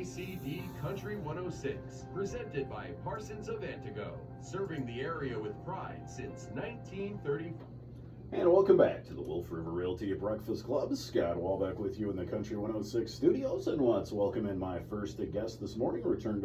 KCD Country 106, presented by Parsons of Antigo, serving the area with pride since 1930. And welcome back to the Wolf River Realty Breakfast Club. Scott Walbeck with you in the Country 106 studios, and let's welcome in my first guest this morning. Returning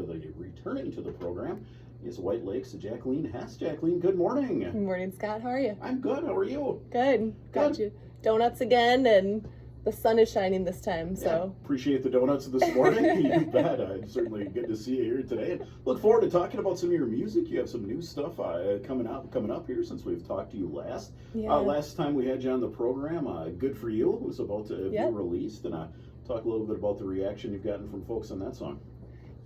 to the program is White Lake's Jacleen Hess. Jacleen, good morning. Good morning, Scott. How are you? I'm good. How are you? Good. Got you donuts again, and the sun is shining this time, so. Yeah, appreciate the donuts this morning. You bet. It's certainly good to see you here today. And look forward to talking about some of your music. You have some new stuff coming up here since we've talked to you last. Yeah. Last time we had you on the program, Good For You was about to be released, and talk a little bit about the reaction you've gotten from folks on that song.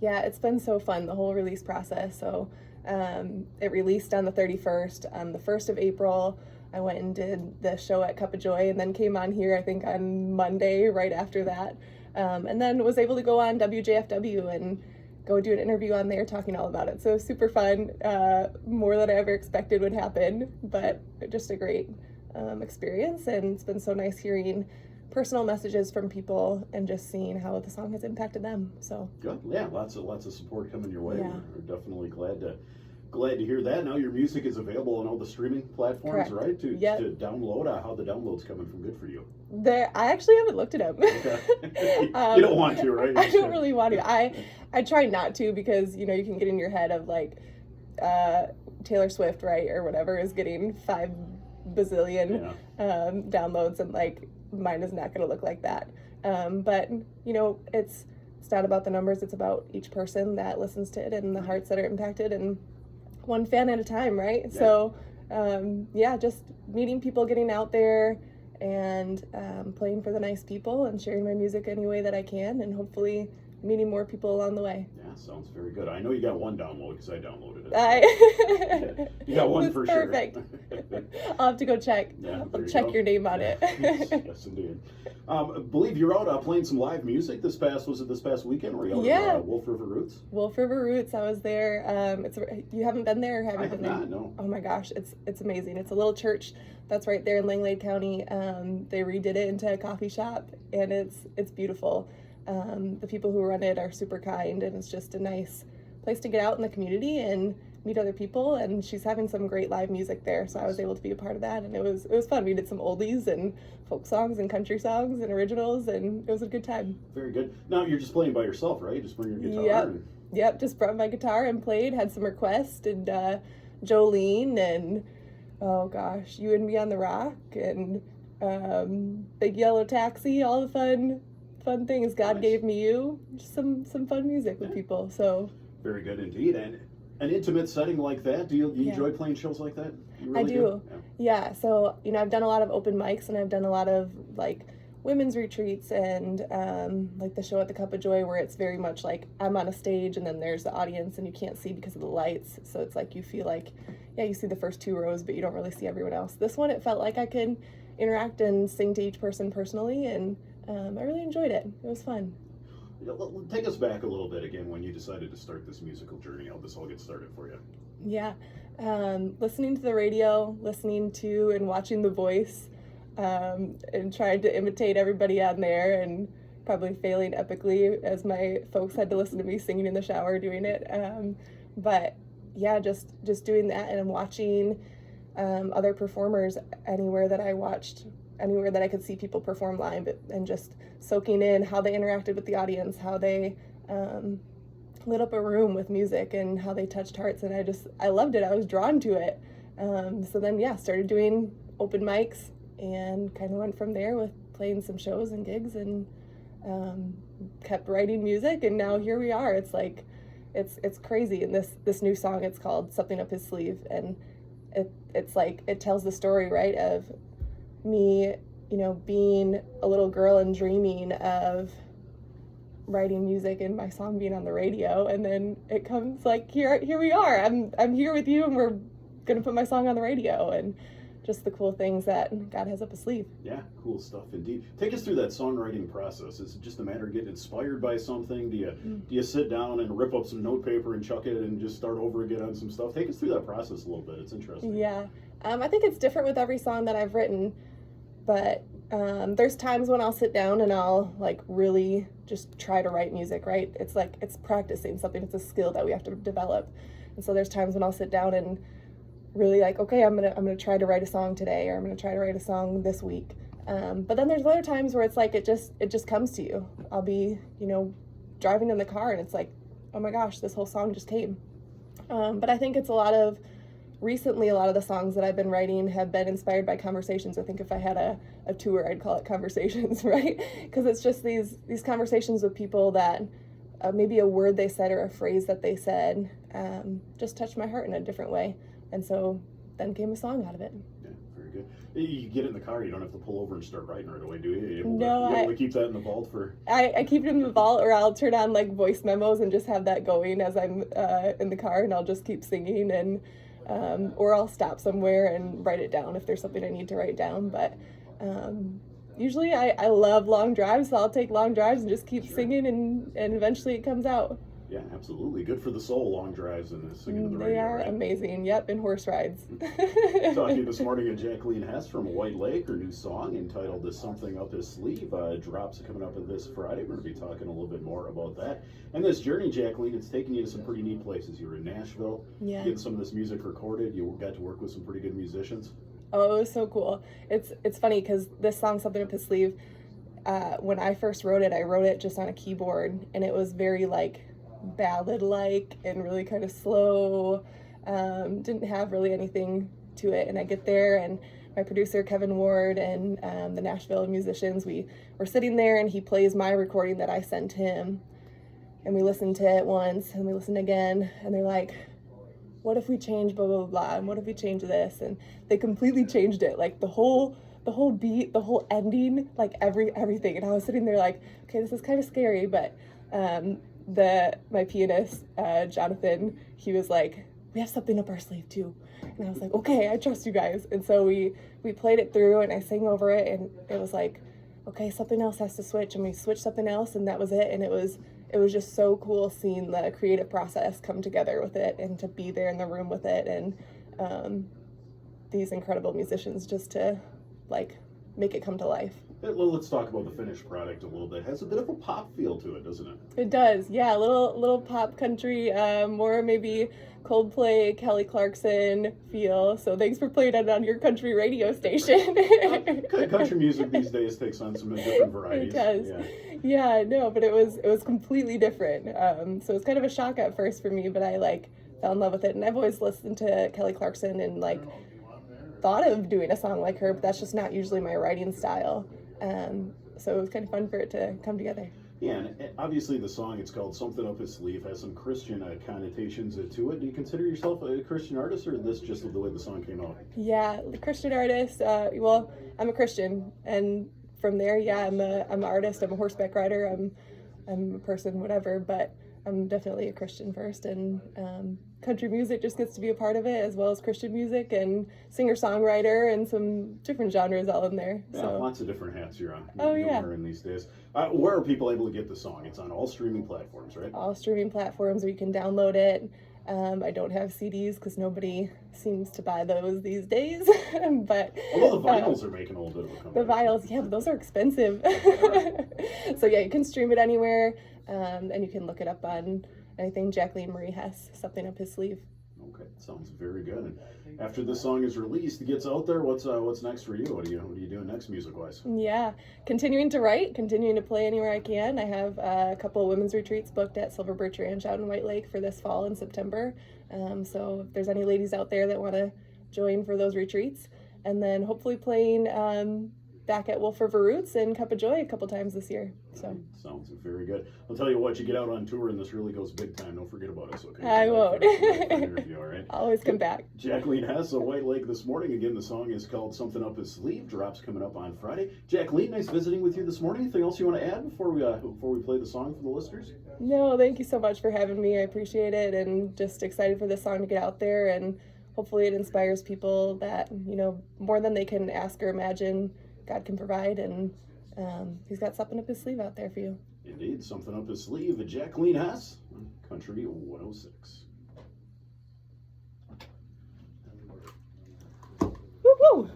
Yeah, it's been so fun, the whole release process. So it released on the 31st. On the 1st of April, I went and did the show at Cup of Joy, and then came on here, I think, on Monday right after that. And then was able to go on WJFW and go do an interview on there talking all about it. So super fun, more than I ever expected would happen, but just a great experience. And it's been so nice hearing personal messages from people and just seeing how the song has impacted them. So good. Yeah, lots of support coming your way. Yeah. We're definitely glad to hear that. Now your music is available on all the streaming platforms. Correct. Right? To download. How the download's coming from Good For You? I actually haven't looked it up. Okay. You don't want to, right? I don't really want to. I try not to, because you can get in your head of like Taylor Swift, right, or whatever, is getting 5 bazillion downloads, and like mine is not going to look like that. But it's not about the numbers. It's about each person that listens to it and the hearts that are impacted, and one fan at a time, right? Yeah. So just meeting people, getting out there, and playing for the nice people, and sharing my music any way that I can, and hopefully meeting more people along the way. Yeah, sounds very good. I know you got one download because I downloaded it. You got one for perfect. Sure. I'll have to go check. Yeah, I'll check your name on it. Yes, indeed. I believe you're out playing some live music this past weekend? Were you out at Wolf River Roots? Wolf River Roots. I was there. You haven't been there, or have you been there? Not, no. Oh my gosh, it's amazing. It's a little church that's right there in Langlade County. They redid it into a coffee shop, and it's beautiful. The people who run it are super kind, and it's just a nice place to get out in the community and meet other people. And she's having some great live music there, so I was able to be a part of that, and it was fun. We did some oldies and folk songs and country songs and originals, and it was a good time. Very good. Now you're just playing by yourself, right? Just bring your guitar. Yep. Just brought my guitar and played. Had some requests, and Jacleen, and oh gosh, You and Me on the Rock, and Big Yellow Taxi. All the fun things. God Gave Me You. Just some fun music with people. So very good indeed. And an intimate setting like that, do you enjoy playing shows like that? You really I do. Yeah. So I've done a lot of open mics, and I've done a lot of like women's retreats, and like the show at the Cup of Joy, where it's very much like I'm on a stage, and then there's the audience, and you can't see because of the lights. So it's like you feel like you see the first 2 rows, but you don't really see everyone else. This one, it felt like I could interact and sing to each person personally, and I really enjoyed it. It was fun. Take us back a little bit again when you decided to start this musical journey. How this all get started for you? Yeah. Listening to the radio, listening to and watching The Voice, and trying to imitate everybody on there, and probably failing epically as my folks had to listen to me singing in the shower doing it. But yeah, just doing that, and watching other performers anywhere that I could see people perform live, and just soaking in how they interacted with the audience, how they lit up a room with music, and how they touched hearts, and I loved it. I was drawn to it. So then started doing open mics, and kind of went from there with playing some shows and gigs, and kept writing music, and now here we are. It's like it's crazy. And this new song, it's called Something Up His Sleeve, and it's like it tells the story, right, of me, being a little girl and dreaming of writing music and my song being on the radio, and then it comes like here we are. I'm here with you, and we're gonna put my song on the radio, and just the cool things that God has up his sleeve. Yeah, cool stuff indeed. Take us through that songwriting process. Is it just a matter of getting inspired by something? Do you sit down and rip up some note paper and chuck it and just start over again on some stuff? Take us through that process a little bit. It's interesting. Yeah, I think it's different with every song that I've written, but There's times when I'll sit down and I'll like really just try to write music, right? It's like it's practicing something. It's a skill that we have to develop. And so there's times when I'll sit down and really like, okay, I'm gonna try to write a song today, or I'm gonna try to write a song this week. But then there's other times where it's like it just comes to you. I'll be, driving in the car and it's like, oh my gosh, this whole song just came. But I think it's recently a lot of the songs that I've been writing have been inspired by conversations. I think if I had a tour, I'd call it Conversations, right? Because it's just these conversations with people that maybe a word they said or a phrase that they said just touched my heart in a different way. And so then came a song out of it. Yeah, very good. You get in the car, you don't have to pull over and start writing right away, do you? You able to keep that in the vault for... I keep it in the vault, or I'll turn on like voice memos and just have that going as I'm in the car, and I'll just keep singing, and or I'll stop somewhere and write it down if there's something I need to write down. But usually I love long drives, so I'll take long drives and just keep singing, and eventually it comes out. Yeah, absolutely. Good for the soul, long drives and singing to the radio. They are right? amazing. Yep, and horse rides. Talking this morning with Jacleen Hess from White Lake. Her new song entitled "There's Something Up His Sleeve" drops coming up this Friday. We're going to be talking a little bit more about that. And this journey, Jacleen, it's taking you to some pretty neat places. You were in Nashville, getting some of this music recorded. You got to work with some pretty good musicians. Oh, it was so cool. It's funny because this song, "Something Up His Sleeve," when I first wrote it, I wrote it just on a keyboard, and it was very like ballad-like and really kind of slow. Didn't have really anything to it, and I get there, and my producer Kevin Ward and the Nashville musicians, we were sitting there, and he plays my recording that I sent him, and we listened to it once, and we listened again, and they're like, what if we change blah blah blah, and what if we change this? And they completely changed it, like the whole beat, the whole ending, like everything. And I was sitting there like, okay, this is kind of scary, but my pianist, Jonathan, he was like, we have something up our sleeve too. And I was like, okay, I trust you guys. And so we played it through, and I sang over it, and it was like, okay, something else has to switch, and we switched something else, and that was it. And it was just so cool seeing the creative process come together with it, and to be there in the room with it, and these incredible musicians just to like make it come to life. Well, let's talk about the finished product a little bit. It has a bit of a pop feel to it, doesn't it? It does, yeah. A little pop country, more maybe Coldplay, Kelly Clarkson feel. So thanks for playing it on your country radio station. Country music these days takes on some different varieties. It does. Yeah, no, but it was completely different. So it was kind of a shock at first for me, but I like fell in love with it. And I've always listened to Kelly Clarkson and like thought of doing a song like her, but that's just not usually my writing style. So it was kind of fun for it to come together. Yeah, and obviously the song, it's called Something Up His Sleeve, has some Christian connotations to it. Do you consider yourself a Christian artist, or is this just the way the song came out? Yeah, the Christian artist. Well, I'm a Christian, and from there, yeah, I'm an artist. I'm a horseback rider. I'm a person, whatever, but I'm definitely a Christian first, and country music just gets to be a part of it, as well as Christian music and singer-songwriter and some different genres all in there. Yeah, so. Lots of different hats you're on. Yeah. Wearing these days. Where are people able to get the song? It's on all streaming platforms, right? All streaming platforms where you can download it. I don't have CDs because nobody seems to buy those these days. But although the vinyls are making a little bit of a comeback. The vinyls, yeah, but those are expensive. So yeah, you can stream it anywhere, and you can look it up on anything Jacleen Marie Hess, Something Up His Sleeve. Okay, sounds very good. And after this song is released, it gets out there. What's next for you? What are you doing next music-wise? Yeah, continuing to write, continuing to play anywhere I can. I have a couple of women's retreats booked at Silver Birch Ranch out in White Lake for this fall in September. So if there's any ladies out there that want to join for those retreats, and then hopefully playing back at Wolf River Roots and Cup of Joy a couple times this year. So sounds very good. I'll tell you what, you get out on tour and this really goes big time. Don't forget about us, okay? I won't. Interview, all right? Always come back. Jacleen Hess of White Lake this morning. Again, the song is called Something Up His Sleeve. Drops coming up on Friday. Jacleen, nice visiting with you this morning. Anything else you want to add before we play the song for the listeners? No, thank you so much for having me. I appreciate it, and just excited for this song to get out there, and hopefully it inspires people that, more than they can ask or imagine, God can provide, and He's got something up his sleeve out there for you. Indeed, something up his sleeve. Jacleen Hess, Country 106. Woo-woo!